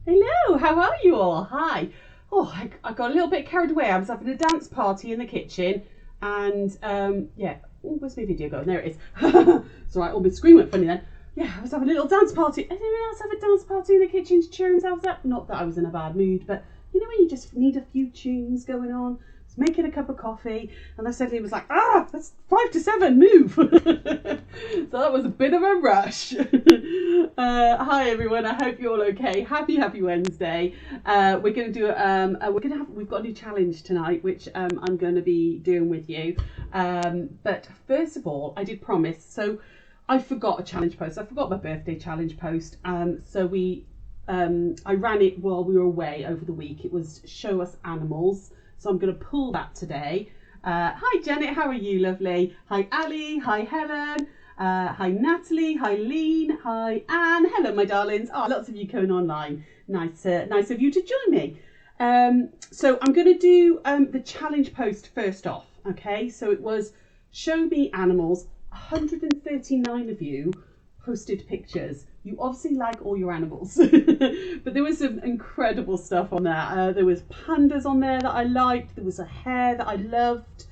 Hello, how are you all? Hi. Oh, I got a little bit carried away. I was having a dance party in the kitchen and yeah. Oh, where's my video going? There it is. It's alright, all my screen went funny then. Yeah, I was having a little dance party. Anyone else have a dance party in the kitchen to cheer themselves up? Not that I was in a bad mood, but you know when you just need a few tunes going on? I was making a cup of coffee and I suddenly was like, that's 5 to 7, move. So that was a bit of a rush. Hi everyone, I hope you're all okay. Happy Wednesday. We're going to do we've got a new challenge tonight which I'm going to be doing with you. But first of all, I did promise, so I forgot a challenge post. I forgot my birthday challenge post. So I ran it while we were away over the week. It was show us animals. So I'm going to pull that today. Hi Janet, how are you? Lovely. Hi Ali. Hi Helen. Hi Natalie. Hi Lean. Hi Anne. Hello my darlings. Oh, lots of you coming online. Nice of you to join me. So I'm going to do the challenge post first off. Okay, so it was show me animals. 139 of you posted pictures. You obviously like all your animals. But there was some incredible stuff on there. There was pandas on there that I liked. There was a hare that I loved.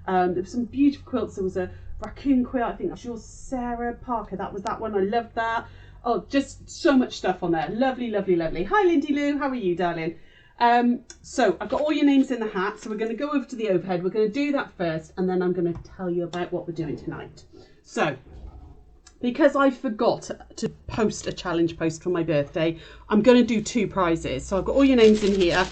There were some beautiful quilts. There was a raccoon quilt. I think that's yours, Sarah Parker. That was that one. I loved that. Oh, just so much stuff on there. Lovely, lovely, lovely. Hi Lindy Lou, how are you, darling? So I've got all your names in the hat. So we're going to go over to the overhead. We're going to do that first, and then I'm going to tell you about what we're doing tonight. So, because I forgot to post a challenge post for my birthday, I'm going to do 2 prizes. So I've got all your names in here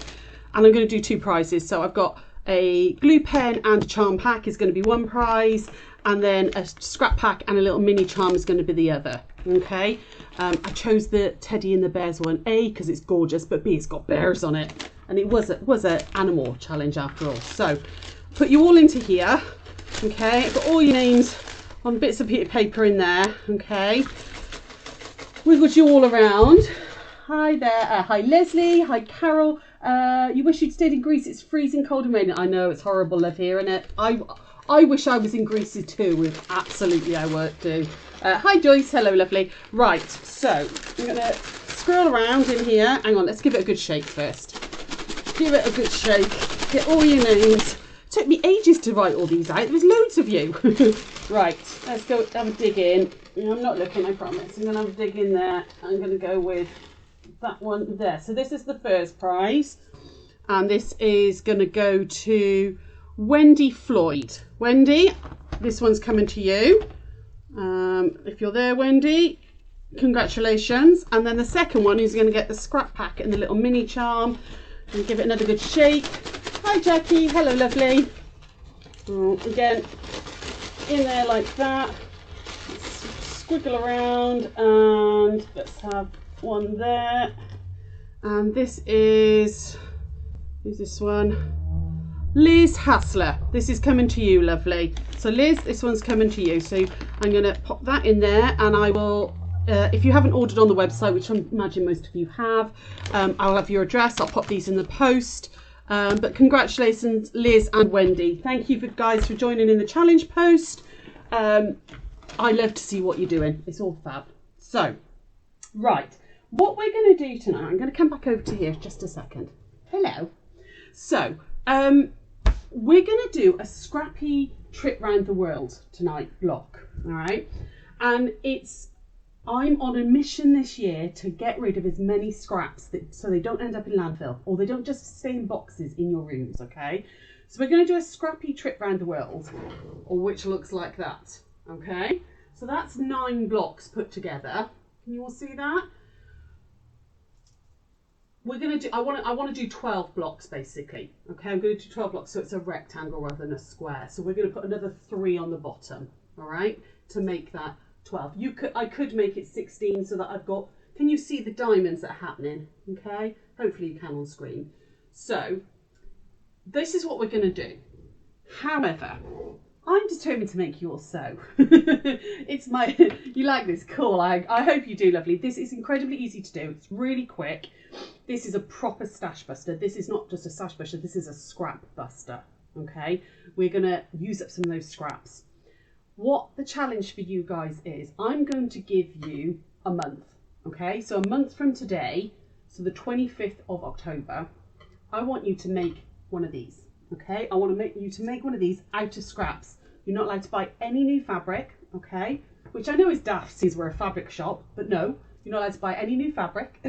and I'm going to do 2 prizes. So I've got a glue pen and a charm pack is going to be 1 prize, and then a scrap pack and a little mini charm is going to be the other. Okay. I chose the Teddy and the Bears one, A, because it's gorgeous, but B, it's got bears on it. And it was an animal challenge after all. So put you all into here. Okay. I've got all your names on bits of paper in there. Okay, wiggled you all around. Hi there. Hi Leslie. Hi Carol. You wish you'd stayed in Greece. It's freezing cold and raining. I know, it's horrible live here, isn't it? I wish I was in Greece too, with absolutely our work do. Hi Joyce. Hello lovely. Right, so I'm gonna scroll around in here. Hang on, let's give it a good shake first. Give it a good shake. Get all your names. Took me ages to write all these out. There was loads of you. Right, let's go have a dig in. I'm not looking, I promise. I'm going to have a dig in there. I'm going to go with that one there. So this is the first prize. And this is going to go to Wendy Floyd. Wendy, this one's coming to you. If you're there, Wendy, congratulations. And then the second one is going to get the scrap pack and the little mini charm. And give it another good shake. Hi Jackie, hello lovely. Again, in there like that. Squiggle around, and let's have one there. And this is, who's this one? Liz Hassler. This is coming to you, lovely. So Liz, this one's coming to you. So I'm going to pop that in there, and I will, if you haven't ordered on the website, which I imagine most of you have, I'll have your address. I'll pop these in the post. But congratulations Liz and Wendy. Thank you guys for joining in the challenge post. I love to see what you're doing. It's all fab. So, right, what we're going to do tonight, I'm going to come back over to here just a second. Hello. So, we're going to do a Scrappy trip round the world tonight vlog. All right. And I'm on a mission this year to get rid of as many scraps so they don't end up in landfill, or they don't just stay in boxes in your rooms, okay? So we're going to do a Scrappy trip around the world, or which looks like that, okay? So that's 9 blocks put together. Can you all see that? We're going to do, I want to do 12 blocks basically, okay? I'm going to do 12 blocks so it's a rectangle rather than a square. So we're going to put another 3 on the bottom, all right? To make that 12. I could make it 16 so that I've got, can you see the diamonds that are happening? Okay, hopefully you can on screen. So this is what we're going to do. However, I'm determined to make you all sew. It's my, you like this? Cool. I hope you do, lovely. This is incredibly easy to do. It's really quick. This is a proper stash buster. This is not just a stash buster. This is a scrap buster. Okay, we're going to use up some of those scraps. What the challenge for you guys is, I'm going to give you a month. Okay, so a month from today, so the 25th of October, I want you to make one of these, okay? I want to make you to make one of these out of scraps. You're not allowed to buy any new fabric, okay? Which I know is daft since we're a fabric shop, but no, you're not allowed to buy any new fabric.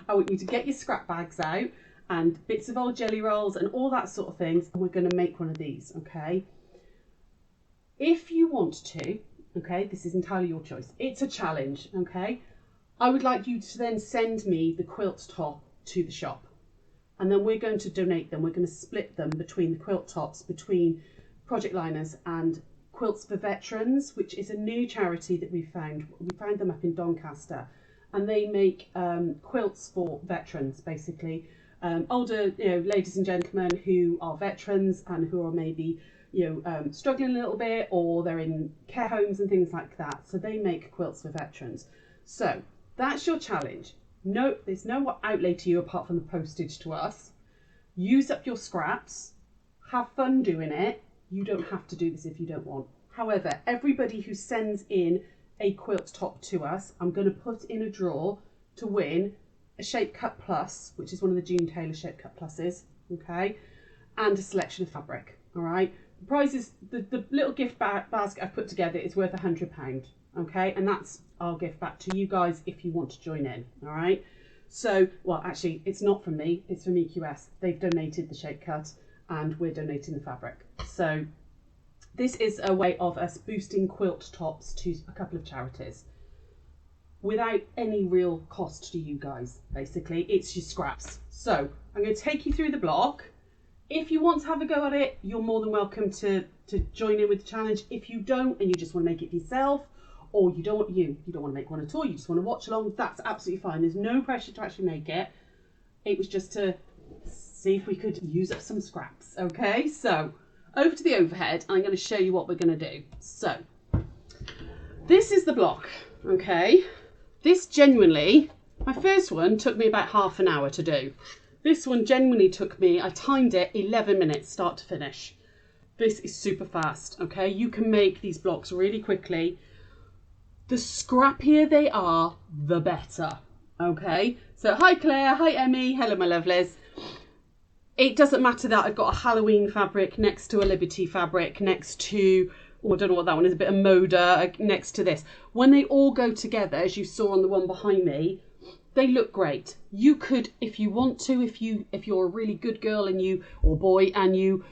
I want you to get your scrap bags out and bits of old jelly rolls and all that sort of things, and we're going to make one of these, okay? If you want to, okay, this is entirely your choice. It's a challenge, okay? I would like you to then send me the quilt top to the shop, and then we're going to donate them. We're going to split them between the quilt tops, between Project Liners and Quilts for Veterans, which is a new charity that we found. We found them up in Doncaster, and they make quilts for veterans, basically. Older, ladies and gentlemen who are veterans and who are maybe, struggling a little bit, or they're in care homes and things like that. So they make quilts for veterans. So that's your challenge. No, there's no outlay to you apart from the postage to us. Use up your scraps. Have fun doing it. You don't have to do this if you don't want. However, everybody who sends in a quilt top to us, I'm going to put in a draw to win a Shape Cut Plus, which is one of the June Taylor Shape Cut Pluses, okay, and a selection of fabric, all right? The prize is, the little gift basket I've put together is worth £100, okay, and that's our gift back to you guys if you want to join in, all right? So, well, actually, it's not from me, it's from EQS. They've donated the Shape Cut, and we're donating the fabric. So this is a way of us boosting quilt tops to a couple of charities without any real cost to you guys. Basically, it's your scraps. So I'm going to take you through the block. If you want to have a go at it, you're more than welcome to join in with the challenge. If you don't, and you just want to make it for yourself, or you don't want to make one at all, you just want to watch along, that's absolutely fine. There's no pressure to actually make it. It was just to see if we could use up some scraps. Okay, so over to the overhead, I'm going to show you what we're going to do. So this is the block, okay? This genuinely, my first one took me about half an hour to do. This one genuinely took me, I timed it, 11 minutes start to finish. This is super fast, okay? You can make these blocks really quickly. The scrappier they are, the better, okay? So hi Claire, hi Emmy, hello my lovelies. It doesn't matter that I've got a Halloween fabric next to a Liberty fabric, next to, I don't know what that one is, a bit of Moda next to this. When they all go together, as you saw on the one behind me, they look great. You could, if you want to, if you're a really good girl and you, or boy, and you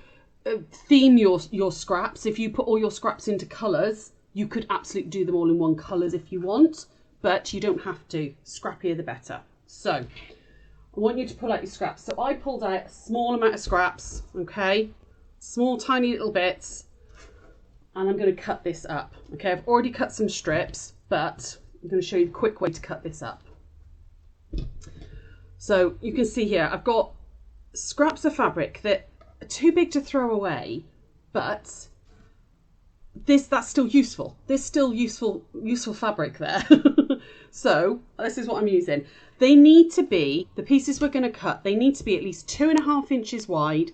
theme your scraps, if you put all your scraps into colours, you could absolutely do them all in one colours if you want, but you don't have to. Scrappier the better. So I want you to pull out your scraps. So I pulled out a small amount of scraps, okay? Small, tiny little bits. And I'm going to cut this up. Okay, I've already cut some strips, but I'm going to show you a quick way to cut this up. So you can see here, I've got scraps of fabric that are too big to throw away, but that's still useful. There's still useful fabric there. So this is what I'm using. They need to be, the pieces we're going to cut, they need to be at least 2.5 inches wide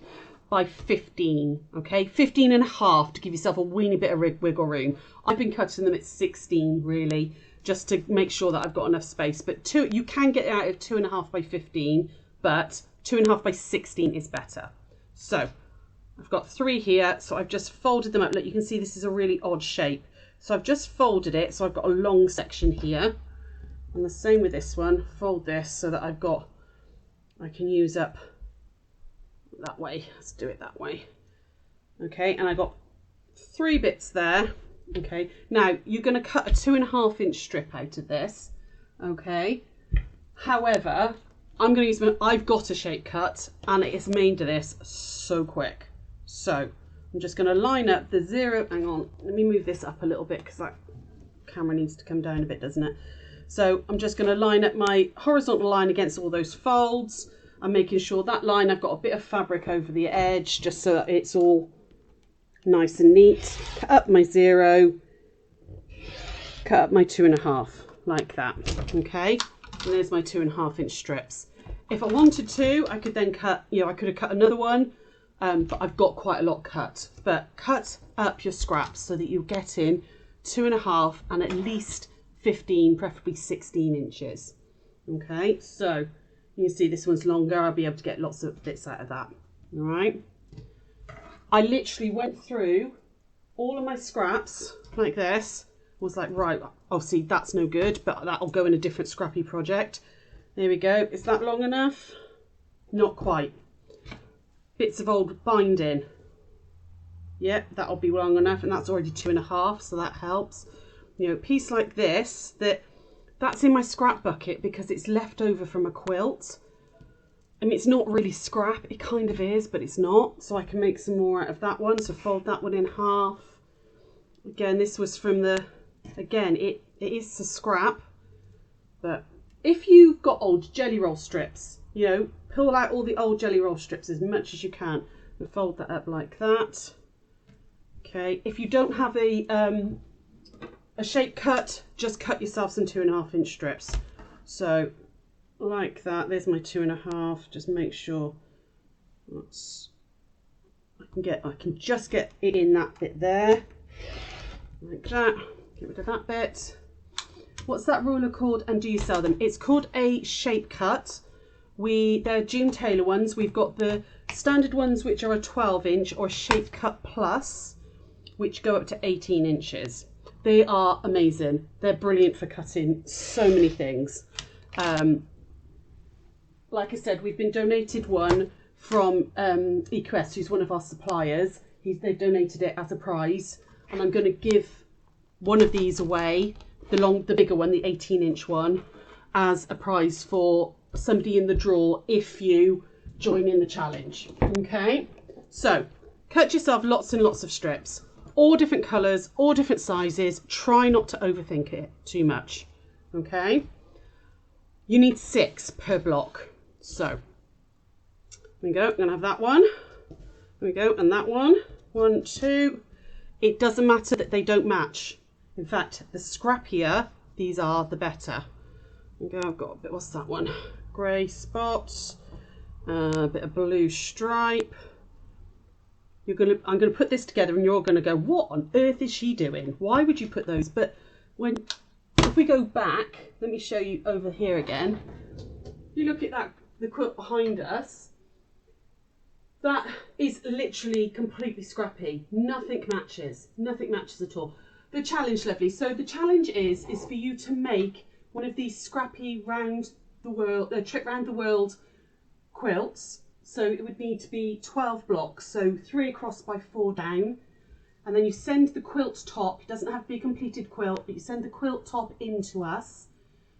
by 15, okay? 15.5 to give yourself a weeny bit of wiggle room. I've been cutting them at 16 really, just to make sure that I've got enough space. But you can get out of 2.5 by 15, but 2.5 by 16 is better. So I've got 3 here, so I've just folded them up. Look, you can see this is a really odd shape. So I've just folded it, so I've got a long section here. And the same with this one, fold this so that I can use up that way. Let's do it that way. Okay, and I got 3 bits there. Okay, now you're going to cut a 2.5 inch strip out of this. Okay, however, I'm going to use I've got a shape cut and it is made to this so quick. So I'm just going to line up the 0. Hang on, let me move this up a little bit because that camera needs to come down a bit, doesn't it? So I'm just going to line up my horizontal line against all those folds. I'm making sure that line, I've got a bit of fabric over the edge just so that it's all nice and neat. Cut up my 0, cut up my 2.5 like that. Okay, and there's my 2.5 inch strips. If I wanted to, I could then cut, I could have cut another one, but I've got quite a lot cut. But cut up your scraps so that you're getting 2.5 and at least 15, preferably 16 inches. Okay, so you can see this one's longer. I'll be able to get lots of bits out of that. All right. I literally went through all of my scraps like this. Was like, right, oh, see, that's no good, but that'll go in a different Scrappy project. There we go. Is that long enough? Not quite. Bits of old binding. Yep, that'll be long enough, and that's already 2.5, so that helps. You know, a piece like this, that's in my scrap bucket because it's left over from a quilt. I mean, it's not really scrap, it kind of is, but it's not. So I can make some more out of that one. So fold that one in half. Again, this was from the, again, it is a scrap. But if you've got old jelly roll strips, you know, pull out all the old jelly roll strips as much as you can. And fold that up like that. Okay, if you don't have a shape cut, just cut yourself some 2.5-inch strips. So like that, there's my 2.5. Just make sure that's, I can just get it in that bit there, like that. Get rid of that bit. What's that ruler called, and do you sell them? It's called a shape cut. They're June Taylor ones. We've got the standard ones, which are a 12-inch, or shape cut plus, which go up to 18 inches. They are amazing. They're brilliant for cutting so many things. Like I said, we've been donated one from EQS, who's one of our suppliers. They've donated it as a prize, and I'm going to give one of these away, the bigger one, the 18-inch one, as a prize for somebody in the draw if you join in the challenge. Okay, so cut yourself lots and lots of strips, all different colours, all different sizes. Try not to overthink it too much. Okay, you need 6 per block. So there we go. I'm gonna have that one. There we go, and that one. 1, 2. It doesn't matter that they don't match. In fact, the scrappier these are, the better. There we go. I've got a bit. What's that one? Grey spots. A bit of blue stripe. I'm gonna put this together, and you're gonna go, what on earth is she doing? Why would you put those? But if we go back, let me show you over here again. You look at that, the quilt behind us. That is literally completely scrappy. Nothing matches. Nothing matches at all. The challenge, lovely. So the challenge is for you to make one of these scrappy trip round the world quilts. So it would need to be 12 blocks, so 3 across by 4 down. And then you send the quilt top. It doesn't have to be a completed quilt, but you send the quilt top into us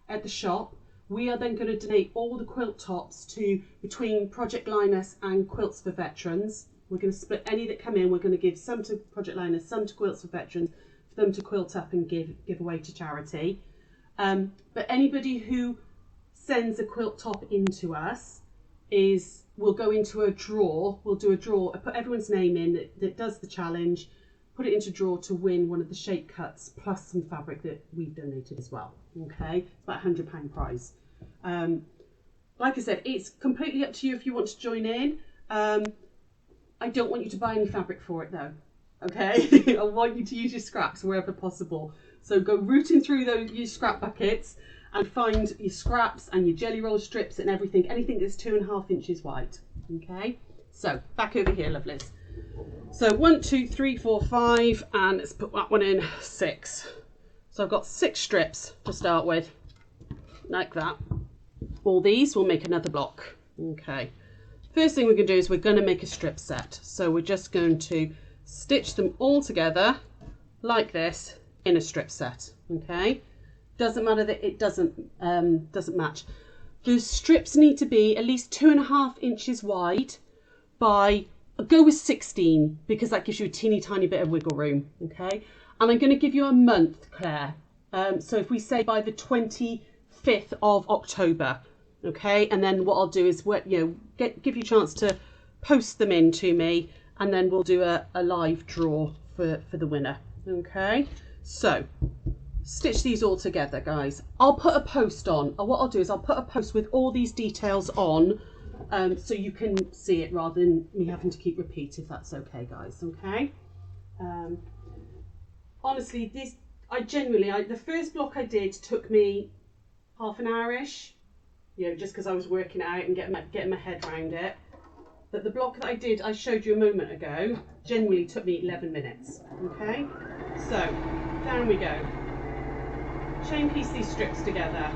at the shop. We are then going to donate all the quilt tops between Project Linus and Quilts for Veterans. We're going to split any that come in. We're going to give some to Project Linus, some to Quilts for Veterans, for them to quilt up and give away to charity. But anybody who sends a quilt top into us will go into a draw. We'll do a draw. I put everyone's name in that does the challenge, put it into a draw to win one of the shape cuts plus some fabric that we've donated as well. Okay, it's about £100 prize. Like I said, it's completely up to you if you want to join in. I don't want you to buy any fabric for it though. Okay, I want you to use your scraps wherever possible. So go rooting through your scrap buckets and find your scraps and your jelly roll strips and everything, anything that's 2.5 inches wide. Okay, so back over here, lovelies. So 1, 2, 3, 4, 5, and let's put that one in 6. So I've got 6 strips to start with, like that. All these will make another block. Okay, first thing we're going to do is we're going to make a strip set. So we're just going to stitch them all together like this in a strip set. Okay, doesn't matter that it doesn't match. The strips need to be at least 2.5 inches wide by, go with 16, because that gives you a teeny tiny bit of wiggle room. Okay, and I'm going to give you a month, Claire. So if we say by the 25th of October, okay, and then what I'll do is give you a chance to post them in to me, and then we'll do a live draw for the winner. Okay, so stitch these all together, guys. I'll put a post on. What I'll do is I'll put a post with all these details on, so you can see it rather than me having to keep repeat, if that's okay, guys. Okay. Honestly, the first block I did took me half an hour-ish. you know, just because I was working it out and getting my head around it. But the block that I showed you a moment ago, genuinely took me 11 minutes, okay? So, down we go. Chain piece these strips together,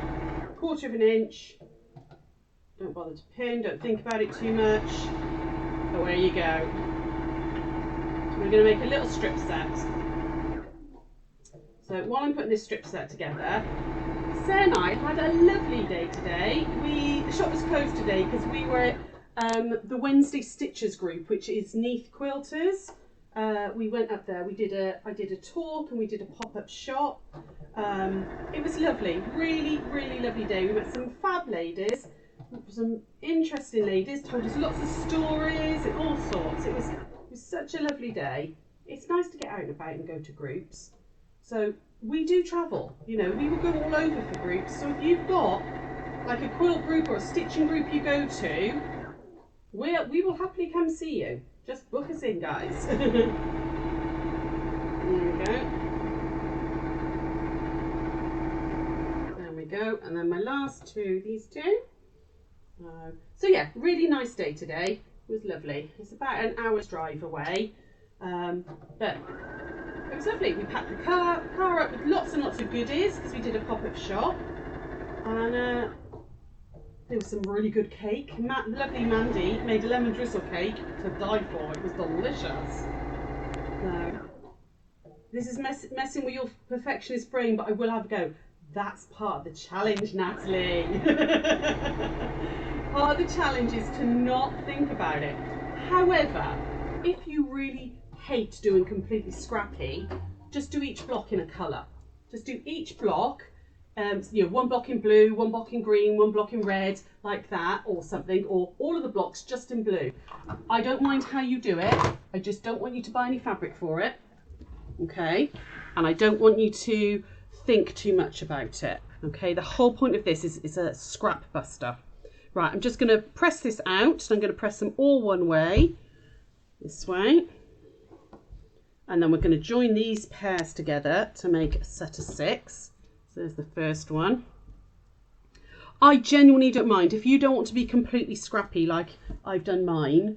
1/4 of an inch. Don't bother to pin, don't think about it too much. Away you go. We're going to make a little strip set. So while I'm putting this strip set together, Sarah and I had a lovely day today. The shop was closed today because we were at the Wednesday Stitchers group, which is Neath Quilters. We went up there, I did a talk and we did a pop-up shop. It was lovely, really, really lovely day. We met some fab ladies, some interesting ladies, told us lots of stories and all sorts. It was such a lovely day. It's nice to get out and about and go to groups. So we do travel, you know, we will go all over for groups. So if you've got like a quilt group or a stitching group you go to, we will happily come see you. Just book us in, guys. There we go. There we go. And then my last two, these two. So yeah, really nice day today. It was lovely. It's about an hour's drive away. But it was lovely. We packed the car up with lots and lots of goodies because we did a pop-up shop. And there was some really good cake. Lovely Mandy made a lemon drizzle cake to die for. It was delicious. No. This is messing with your perfectionist brain, but I will have a go. That's part of the challenge, Natalie. Part of the challenge is to not think about it. However, if you really hate doing completely scrappy, just do each block in a colour. Just do each block, you know, one block in blue, one block in green, one block in red, like that, or something, or all of the blocks just in blue. I don't mind how you do it. I just don't want you to buy any fabric for it, okay? And I don't want you to think too much about it, okay? The whole point of this is a scrap buster. Right, I'm just going to press this out. I'm going to press them all one way, this way. And then we're going to join these pairs together to make a set of 6. So there's the first one. I genuinely don't mind. If you don't want to be completely scrappy like I've done mine,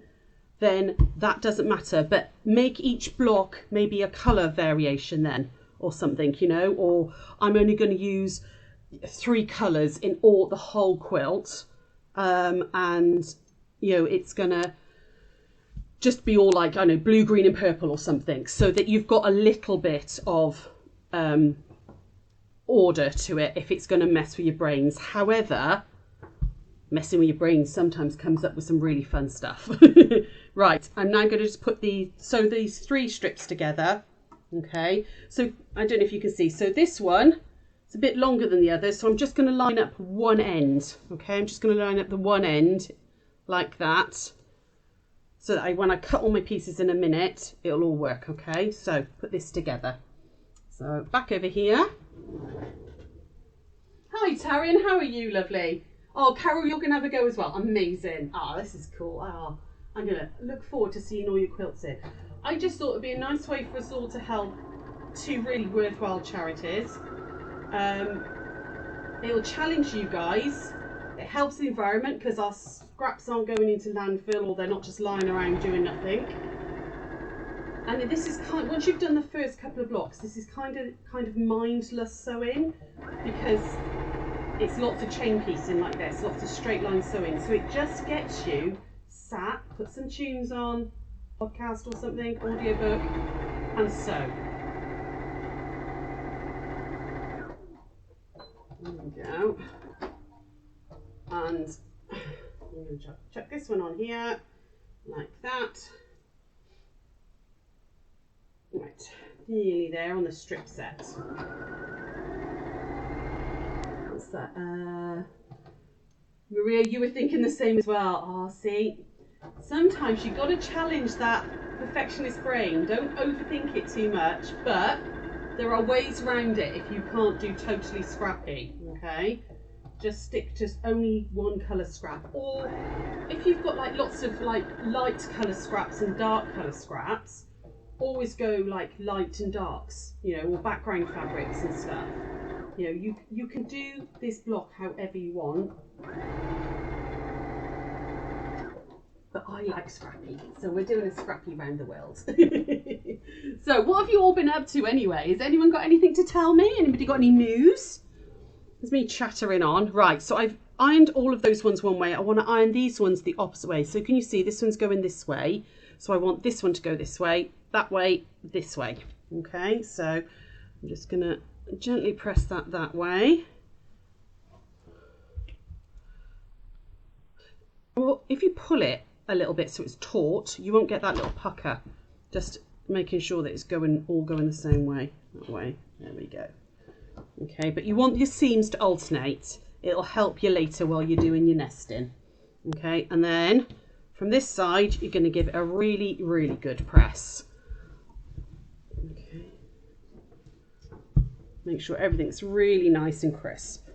then that doesn't matter. But make each block maybe a colour variation then, or something, you know, or I'm only going to use 3 colours in the whole quilt. And, you know, it's going to just be all like, I don't know, blue, green and purple or something, so that you've got a little bit of order to it if it's going to mess with your brains. However, messing with your brains sometimes comes up with some really fun stuff. Right, I'm now going to just put sew these 3 strips together. Okay, so I don't know if you can see. So this one, it's a bit longer than the others, so I'm just going to line up one end. Okay, I'm just going to line up the one end like that, so that when I cut all my pieces in a minute, it'll all work. Okay, so put this together. So back over here. Hi Taryn, how are you, lovely? Oh, Carol, you're going to have a go as well. Amazing. Oh, this is cool. Oh, I'm going to look forward to seeing all your quilts in. I just thought it'd be a nice way for us all to help 2 really worthwhile charities. It'll challenge you guys. It helps the environment because our scraps aren't going into landfill, or they're not just lying around doing nothing. And this is once you've done the first couple of blocks, this is kind of mindless sewing, because it's lots of chain piecing like this, lots of straight line sewing. So it just gets you sat, put some tunes on, podcast or something, audiobook, and sew. There we go. And I'm going to chuck this one on here, like that. Right, nearly there on the strip set. What's that? Maria, you were thinking the same as well. Oh, see, sometimes you've got to challenge that perfectionist brain. Don't overthink it too much, but there are ways around it if you can't do totally scrappy, okay? Just stick to only one colour scrap. Or if you've got like lots of like light colour scraps and dark colour scraps, always go like light and darks, you know, or background fabrics and stuff. You know, you can do this block however you want. But I like Scrappy, so we're doing a Scrappy round the world. So what have you all been up to anyway? Has anyone got anything to tell me? Anybody got any news? There's me chattering on. Right, so I've ironed all of those ones one way. I want to iron these ones the opposite way. So can you see this one's going this way? So I want this one to go this way, this way. Okay, so I'm just going to gently press that way. Well, if you pull it a little bit so it's taut, you won't get that little pucker. Just making sure that it's all going the same way. That way. There we go. Okay, but you want your seams to alternate. It'll help you later while you're doing your nesting. Okay, and then from this side, you're going to give it a really, really good press. Okay. Make sure everything's really nice and crisp.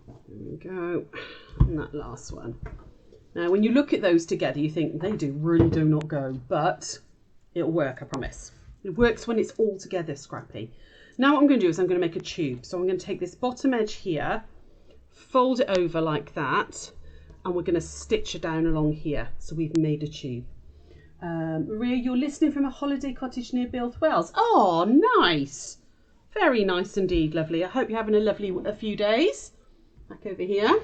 There we go. And that last one. Now, when you look at those together, you think they really do not go, but it'll work, I promise. It works when it's all together, Scrappy. Now what I'm going to do is I'm going to make a tube. So I'm going to take this bottom edge here, fold it over like that, and we're going to stitch it down along here. So we've made a tube. Maria, you're listening from a holiday cottage near Bilth Wells. Oh, nice. Very nice indeed, lovely. I hope you're having a few days. Back over here.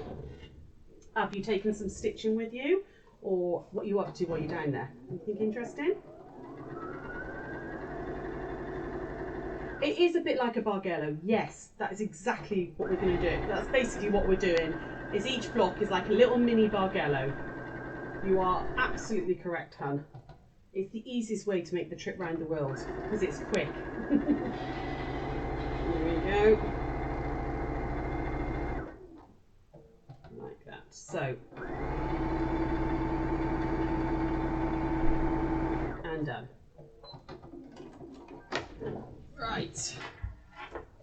Have you taken some stitching with you? Or what are you up to while you're down there? Anything interesting? It is a bit like a bargello. Yes, that is exactly what we're going to do. That's basically what we're doing. Is each block is like a little mini bargello. You are absolutely correct, hun. It's the easiest way to make the trip around the world because it's quick. There we go. Like that. So. And done. Right.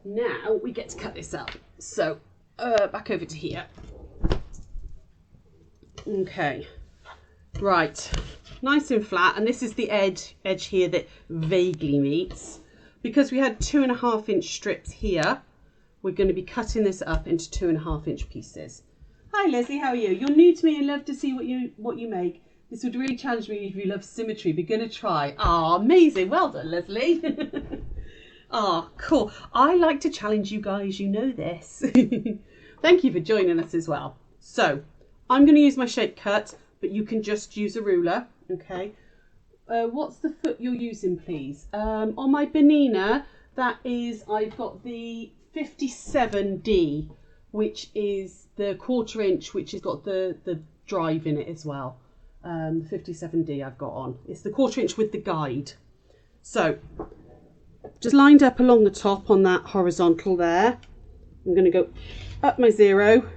Now we get to cut this up. So, back over to here. Okay. Right. Nice and flat. And this is the edge here that vaguely meets. Because we had 2.5 inch strips here, we're going to be cutting this up into 2.5 inch pieces. Hi Leslie, how are you? You're new to me and love to see what you make. This would really challenge me if you love symmetry. Be going to try. Ah, amazing. Well done, Leslie. Ah, cool. I like to challenge you guys. You know this. Thank you for joining us as well. So I'm going to use my shape cut, but you can just use a ruler. Okay. What's the foot you're using, please? On my Benina, that is, I've got the 57D, which is the 1/4 inch, which has got the drive in it as well. 57D I've got on. It's the 1/4 inch with the guide. So just lined up along the top on that horizontal there. I'm going to go up my 0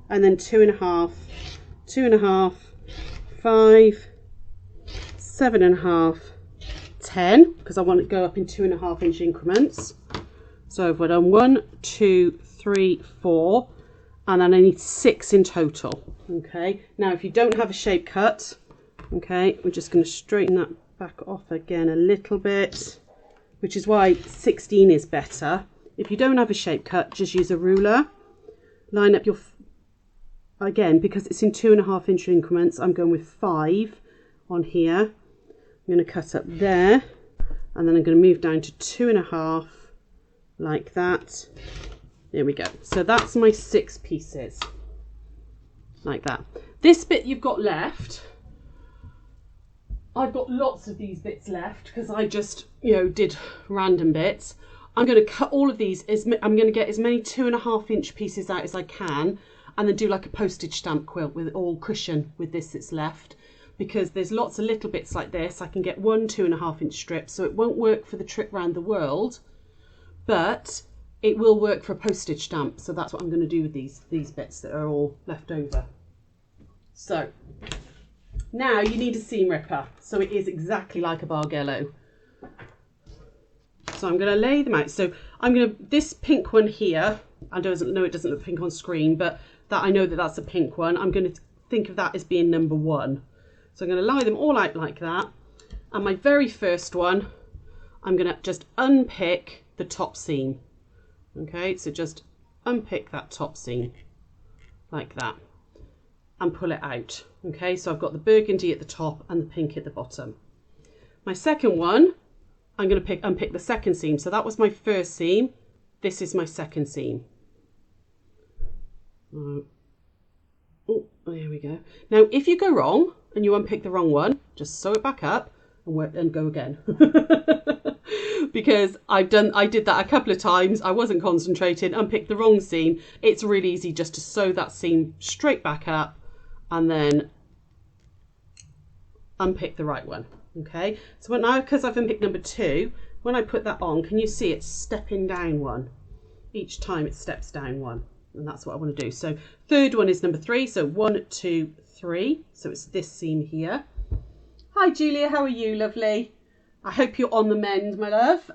and then 2.5, 2.5, 5, 7.5, 10, because I want it to go up in 2.5 inch increments. So I've done 1, 2, 3, 4, and then I need 6 in total. Okay, now if you don't have a shape cut, okay, we're just going to straighten that back off again a little bit, which is why 16 is better. If you don't have a shape cut, just use a ruler. Line up your, again, because it's in 2.5 inch increments, I'm going with 5 on here. I'm going to cut up there, and then I'm going to move down to 2.5, like that. There we go. So that's my 6 pieces, like that. This bit you've got left, I've got lots of these bits left because I just, did random bits. I'm going to cut all of these. I'm going to get as many 2.5 inch pieces out as I can, and then do like a postage stamp quilt with all cushion with this that's left. Because there's lots of little bits like this. I can get 1 2.5 inch strip, so it won't work for the trip around the world, but it will work for a postage stamp. So that's what I'm going to do with these bits that are all left over. So now you need a seam ripper, so it is exactly like a bargello. So I'm going to lay them out. So I'm going to, this pink one here, I don't know, it doesn't look pink on screen, but that I know that that's a pink one. I'm going to think of that as being number 1. So I'm going to lie them all out like that. And my very first one, I'm going to just unpick the top seam. Okay, so just unpick that top seam like that and pull it out. Okay, so I've got the burgundy at the top and the pink at the bottom. My second one, I'm going to unpick the second seam. So that was my first seam. This is my second seam. Oh, there we go. Now, if you go wrong and you unpick the wrong one, just sew it back up and go again. Because I did that a couple of times. I wasn't concentrating, unpicked the wrong seam. It's really easy just to sew that seam straight back up and then unpick the right one. Okay, so now, because I've unpicked number 2, when I put that on, can you see it's stepping down one? Each time it steps down one, and that's what I want to do. So third one is number 3, so 1, 2, 3. So it's this seam here. Hi Julia, how are you, lovely? I hope you're on the mend, my love.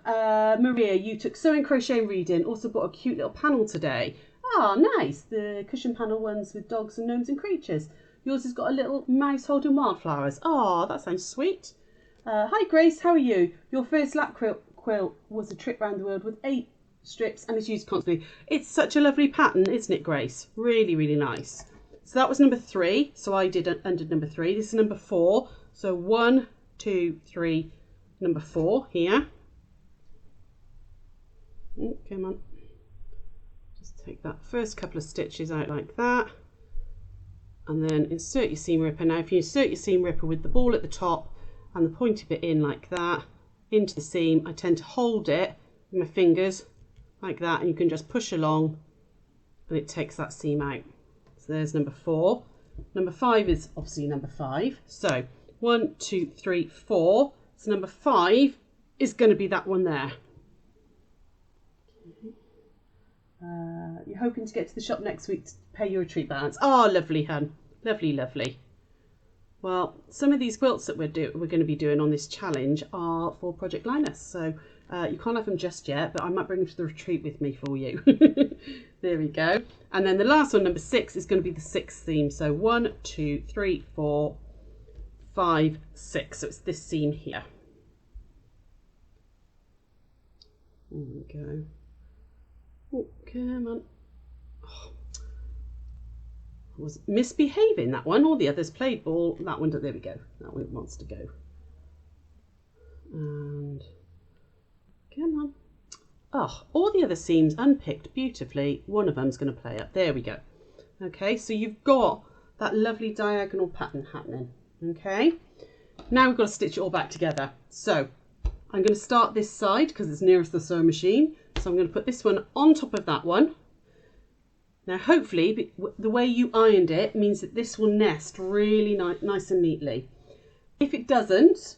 Maria, you took sewing, crochet and reading. Also bought a cute little panel today. Oh, nice. The cushion panel ones with dogs and gnomes and creatures. Yours has got a little mouse holding wildflowers. Oh, that sounds sweet. Hi Grace, how are you? Your first lap quilt was a trip around the world with 8 strips and it's used constantly. It's such a lovely pattern, isn't it, Grace? Really, really nice. So that was number 3. So I undid number 3. This is number 4. So 1, 2, 3, number 4 here. Oh, come on. Just take that first couple of stitches out like that. And then insert your seam ripper. Now if you insert your seam ripper with the ball at the top and the pointy bit in like that, into the seam, I tend to hold it with my fingers like that, and you can just push along and it takes that seam out. So there's number 4. Number 5 is obviously number 5. So 1, 2, 3, 4. So number 5 is going to be that one there. You're hoping to get to the shop next week to pay your retreat balance. Oh, lovely, hun. Lovely, lovely. Well, some of these quilts that we're going to be doing on this challenge are for Project Linus. So you can't have them just yet, but I might bring them to the retreat with me for you. There we go. And then the last one, number 6, is going to be the 6th theme. So 1, 2, 3, 4, 5, 6. So it's this seam here. There we go. Oh, come on. Oh. I was misbehaving, that one. All the others played ball. That one, there we go. That one wants to go. And come on. Oh, all the other seams unpicked beautifully. One of them's going to play up. There we go. Okay, so you've got that lovely diagonal pattern happening. Okay, now we've got to stitch it all back together. So I'm going to start this side because it's nearest the sewing machine. So I'm going to put this one on top of that one. Now hopefully the way you ironed it means that this will nest really nice and neatly. If it doesn't,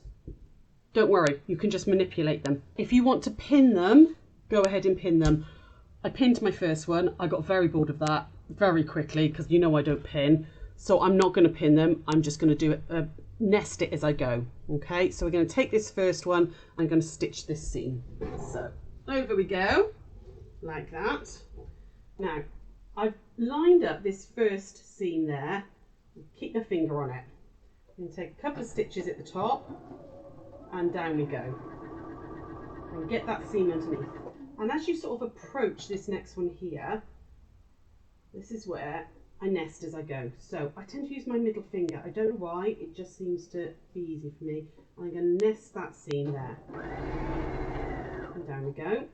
don't worry, you can just manipulate them. If you want to pin them, go ahead and pin them. I pinned my first one. I got very bored of that very quickly because you know I don't pin. So I'm not going to pin them. I'm just going to do it, nest it as I go. Okay, so we're going to take this first one. I'm going to stitch this seam. So over we go, like that. Now, I've lined up this first seam there. Keep your finger on it. I'm going to take a couple of stitches at the top and down we go. And get that seam underneath. And as you sort of approach this next one here, this is where I nest as I go. So I tend to use my middle finger. I don't know why, it just seems to be easy for me. I'm going to nest that seam there. And down we go.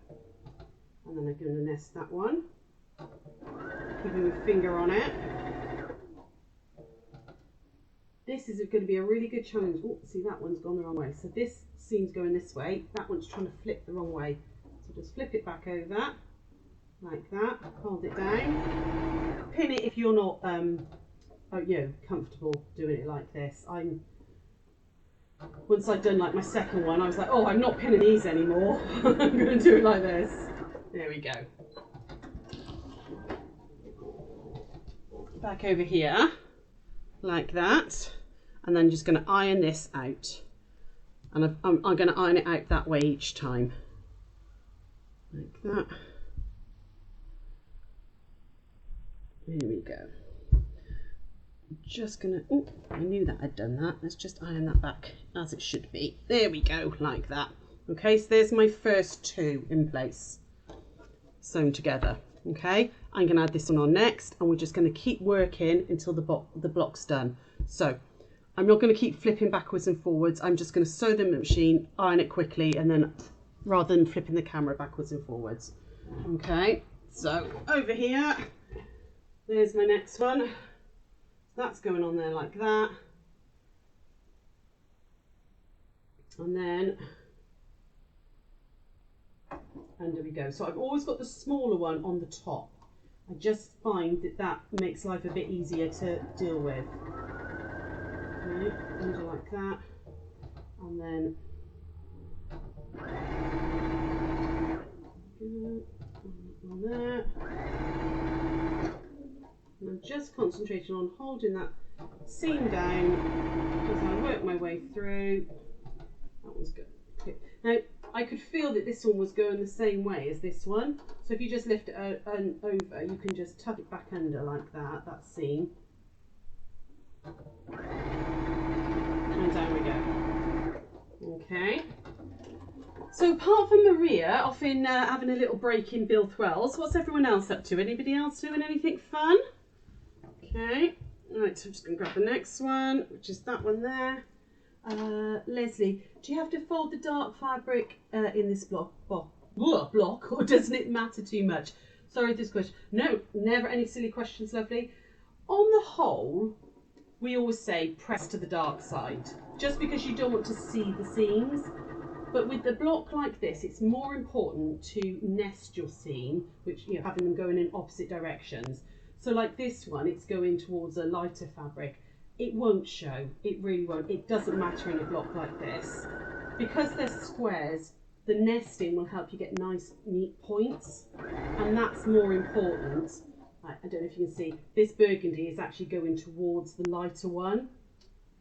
And then I'm going to nest that one. Keeping my finger on it. This is going to be a really good challenge. Oh, see, that one's gone the wrong way. So this seam's going this way. That one's trying to flip the wrong way. So just flip it back over, like that. Hold it down. Pin it if you're not, comfortable doing it like this. Once I'd done like my second one, I was like, oh, I'm not pinning these anymore. I'm going to do it like this. There we go. Back over here, like that. And then just going to iron this out. And I'm going to iron it out that way each time. Like that. There we go. Just gonna, oh, I knew that I'd done that. Let's just iron that back as it should be. There we go, like that. Okay, so there's my first 2 in place. sewn together. Okay, I'm going to add this one on next, and we're just going to keep working until the block's done. So I'm not going to keep flipping backwards and forwards. I'm just going to sew them in the machine, iron it quickly, and then rather than flipping the camera backwards and forwards. Okay, so over here, there's my next one. That's going on there like that. And then under we go. So I've always got the smaller one on the top. I just find that that makes life a bit easier to deal with. Okay, under like that. And then on there. And I'm just concentrating on holding that seam down as I work my way through. That one's good. Okay. Now I could feel that this one was going the same way as this one. So if you just lift it over, you can just tuck it back under like that seam. And down we go. Okay. So apart from Maria off in having a little break in Bilthwells, what's everyone else up to? Anybody else doing anything fun? Okay. Right, so I'm just going to grab the next one, which is that one there. Leslie, do you have to fold the dark fabric in this block, or doesn't it matter too much? Sorry, this question. No, never any silly questions, lovely. On the whole, we always say press to the dark side, just because you don't want to see the seams. But with the block like this, it's more important to nest your seam, which, you know, having them going in opposite directions. So like this one, it's going towards a lighter fabric. It won't show, it really won't. It doesn't matter in a block like this. Because they're squares, the nesting will help you get nice, neat points. And that's more important. I don't know if you can see, this burgundy is actually going towards the lighter one.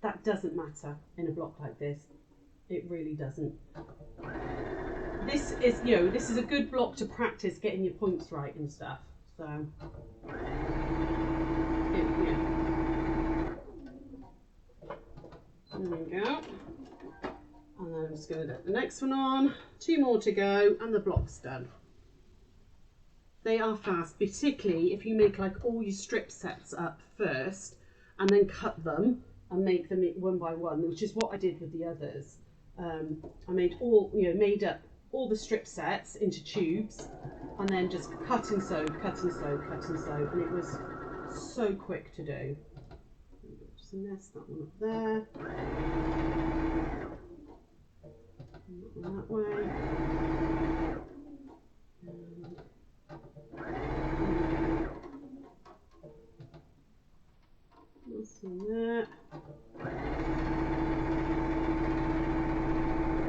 That doesn't matter in a block like this. It really doesn't. This is, you know, this is a good block to practice getting your points right and stuff. So, yeah. There we go. And then I'm just going to get the next one on. 2 more to go and the block's done. They are fast, particularly if you make like all your strip sets up first and then cut them and make them one by one, which is what I did with the others. I made made up all the strip sets into tubes and then just cut and sew, cut and sew, cut and sew, and it was so quick to do. Just nest that one up there. That way. This one there.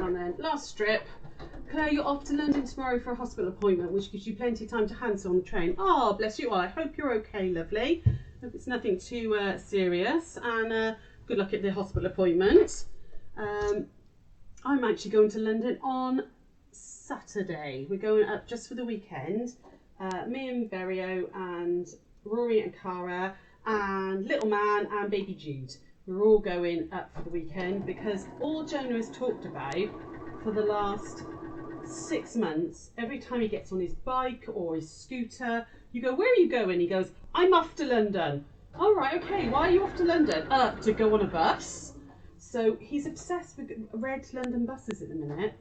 And then last strip. Claire, you're off to London tomorrow for a hospital appointment, which gives you plenty of time to hand sew on the train. Oh, bless you. Well, I hope you're okay, lovely. Hope it's nothing too serious, and good luck at the hospital appointment. I'm actually going to London on Saturday. We're going up just for the weekend. Me and Verio and Rory and Cara and little man and baby Jude. We're all going up for the weekend because all Jonah has talked about for the last 6 months, every time he gets on his bike or his scooter, you go, where are you going? He goes, I'm off to London. All right, okay, why are you off to London? To go on a bus. So he's obsessed with red London buses at the minute.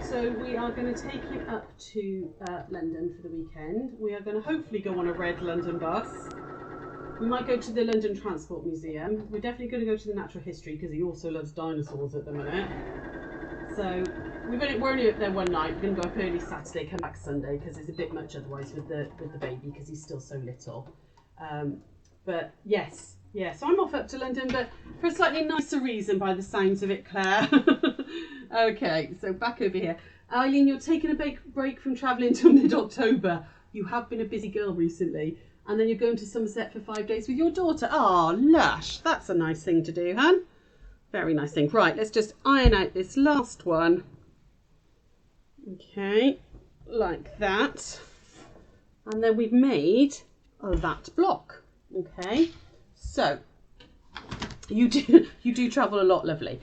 So we are going to take him up to London for the weekend. We are going to hopefully go on a red London bus. We might go to the London Transport Museum. We're definitely going to go to the Natural History because he also loves dinosaurs at the minute. So we're only up there one night. We're going to go up early Saturday, come back Sunday because it's a bit much otherwise with the baby because he's still so little. But yes, so I'm off up to London, but for a slightly nicer reason by the sounds of it, Claire. Okay, so back over here. Eileen, you're taking a break from travelling until mid-October. You have been a busy girl recently. And then you're going to Somerset for 5 days with your daughter. Oh, lush. That's a nice thing to do, hun. Very nice thing. Right, let's just iron out this last one. Okay, like that. And then we've made that block. Okay, so you do travel a lot, lovely.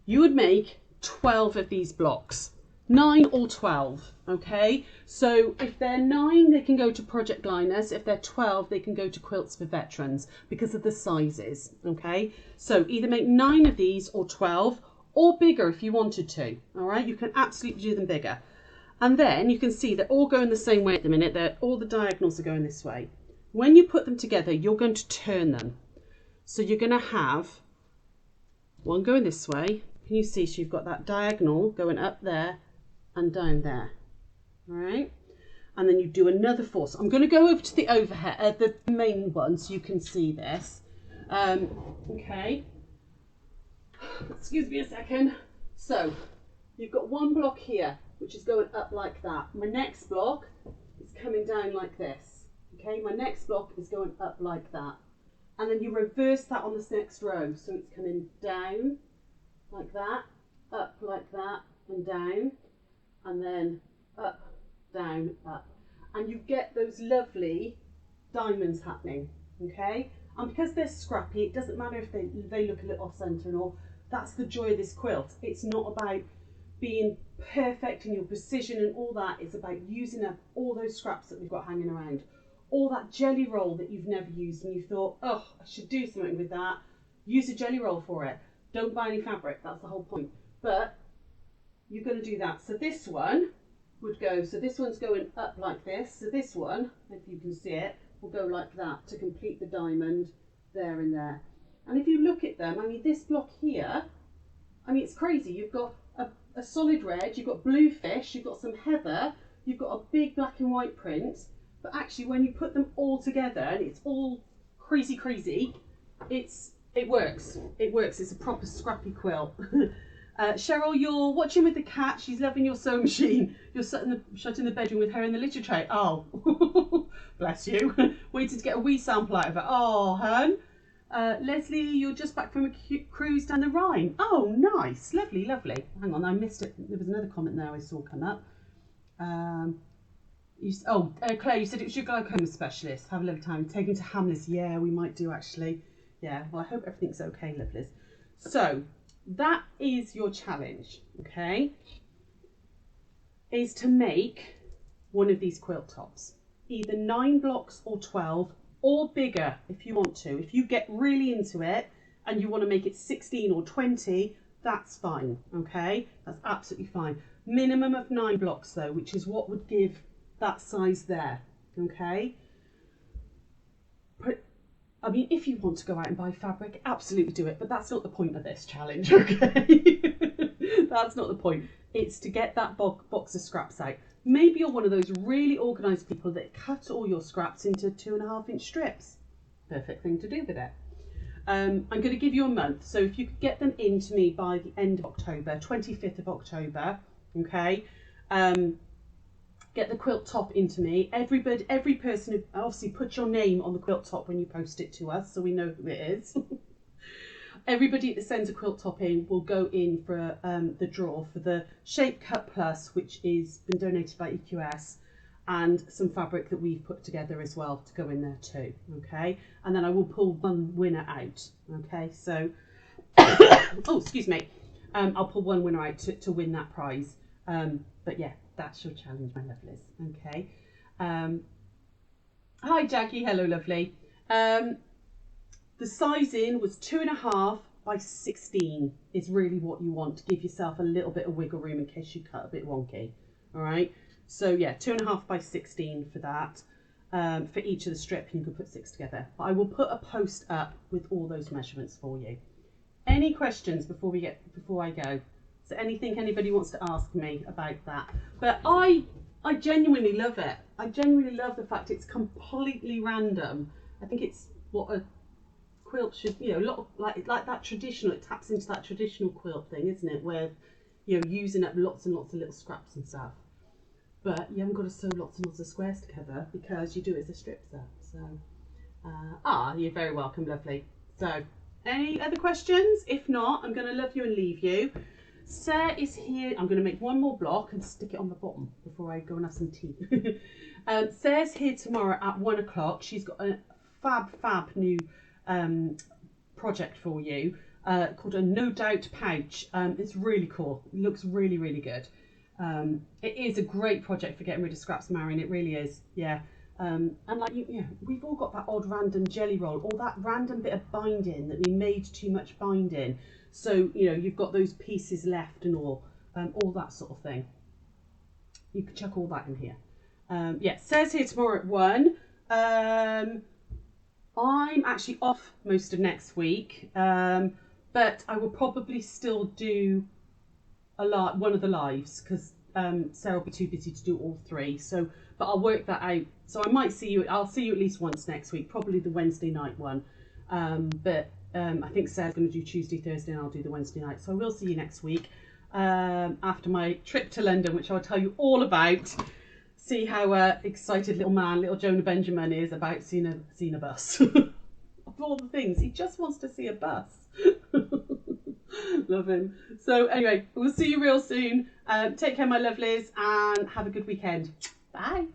You would make 12 of these blocks. 9 or 12, okay? So if they're 9, they can go to project liners. If they're 12, they can go to quilts for veterans because of the sizes, okay? So either make 9 of these or 12 or bigger if you wanted to, all right? You can absolutely do them bigger. And then you can see they're all going the same way at the minute. All the diagonals are going this way. When you put them together, you're going to turn them. So you're going to have one going this way. Can you see? So you've got that diagonal going up there and down there, all right? And then you do another 4. So I'm going to go over to the overhead, the main one, so you can see this. Okay. Excuse me a second. So you've got one block here, which is going up like that. My next block is coming down like this. Okay, my next block is going up like that. And then you reverse that on this next row. So it's coming down like that, up like that, and down. And then up, down, up. And you get those lovely diamonds happening, okay? And because they're scrappy, it doesn't matter if they look a little off centre and all. That's the joy of this quilt. It's not about being perfect in your precision and all that. It's about using up all those scraps that we've got hanging around. All that jelly roll that you've never used and you thought, oh, I should do something with that. Use a jelly roll for it. Don't buy any fabric. That's the whole point. But you're going to do that. So this one would go, so this one's going up like this. So this one, if you can see it, will go like that to complete the diamond there and there. And if you look at them, I mean, this block here, I mean, it's crazy. You've got a solid red, you've got blue fish, you've got some heather, you've got a big black and white print. But actually, when you put them all together, and it's all crazy, it works. It works. It's a proper scrappy quilt. Cheryl, you're watching with the cat. She's loving your sewing machine. You're shut in the bedroom with her in the litter tray. Oh, bless you. Waiting to get a wee sample out of it. Oh, hun. Leslie, you're just back from a cruise down the Rhine. Oh, nice. Lovely, lovely. Hang on, I missed it. There was another comment there I saw come up. Claire, you said it was your glaucoma specialist. Have a lovely time. Taking to Hamleys. Yeah, we might do actually. Yeah, well, I hope everything's okay, lovelies. So, that is your challenge, okay? Is to make one of these quilt tops. Either 9 blocks or 12 or bigger if you want to. If you get really into it and you want to make it 16 or 20, that's fine, okay? That's absolutely fine. Minimum of 9 blocks though, which is what would give that size there, okay? I mean, if you want to go out and buy fabric, absolutely do it, but that's not the point of this challenge, okay? That's not the point. It's to get that box of scraps out. Maybe you're one of those really organised people that cut all your scraps into 2.5-inch strips. Perfect thing to do with it. I'm going to give you a month, so if you could get them in to me by the end of October, 25th of October, okay? Get the quilt top into me. Every person, obviously put your name on the quilt top when you post it to us so we know who it is. Everybody that sends a quilt top in will go in for the draw for the Shape Cut Plus, which is been donated by EQS, and some fabric that we've put together as well to go in there too, okay? And then I will pull one winner out, okay? So, oh, excuse me. I'll pull one winner out to win that prize. But yeah, that's your challenge, my lovelies, okay? Hi, Jackie. Hello, lovely. The sizing was 2.5 by 16 is really what you want to give yourself a little bit of wiggle room in case you cut a bit wonky, all right? So yeah, 2.5 by 16 for that, for each of the strip, and you can put 6 together. But I will put a post up with all those measurements for you. Any questions before I go? Is there anything anybody wants to ask me about that? But I genuinely love it. I genuinely love the fact it's completely random. I think it's what a quilt should, you know, a lot of, like that traditional, it taps into that traditional quilt thing, isn't it? Where, you know, using up lots and lots of little scraps and stuff. But you haven't got to sew lots and lots of squares together because you do it as a strip set. So, you're very welcome, lovely. So, any other questions? If not, I'm going to love you and leave you. Sarah is here. I'm going to make one more block and stick it on the bottom before I go and have some tea. Sarah's here tomorrow at 1 o'clock. She's got a fab new project for you called a No Doubt pouch. It's really cool. It looks really good. It is a great project for getting rid of scraps, Marion. It really is. Yeah. And like we've all got that odd random jelly roll or that random bit of binding that we made too much binding. So you've got those pieces left and all that sort of thing. You can chuck all that in here. Yeah, Sarah's here tomorrow at 1. I'm actually off most of next week, but I will probably still do one of the lives because Sarah will be too busy to do all 3. So, but I'll work that out. So I might see you. I'll see you at least once next week, probably the Wednesday night one. But I think Sarah's going to do Tuesday, Thursday, and I'll do the Wednesday night. So I will see you next week after my trip to London, which I'll tell you all about. See how excited little Jonah Benjamin is about seeing a bus. Of all the things, he just wants to see a bus. Love him. So anyway, we'll see you real soon. Take care, my lovelies, and have a good weekend. Bye.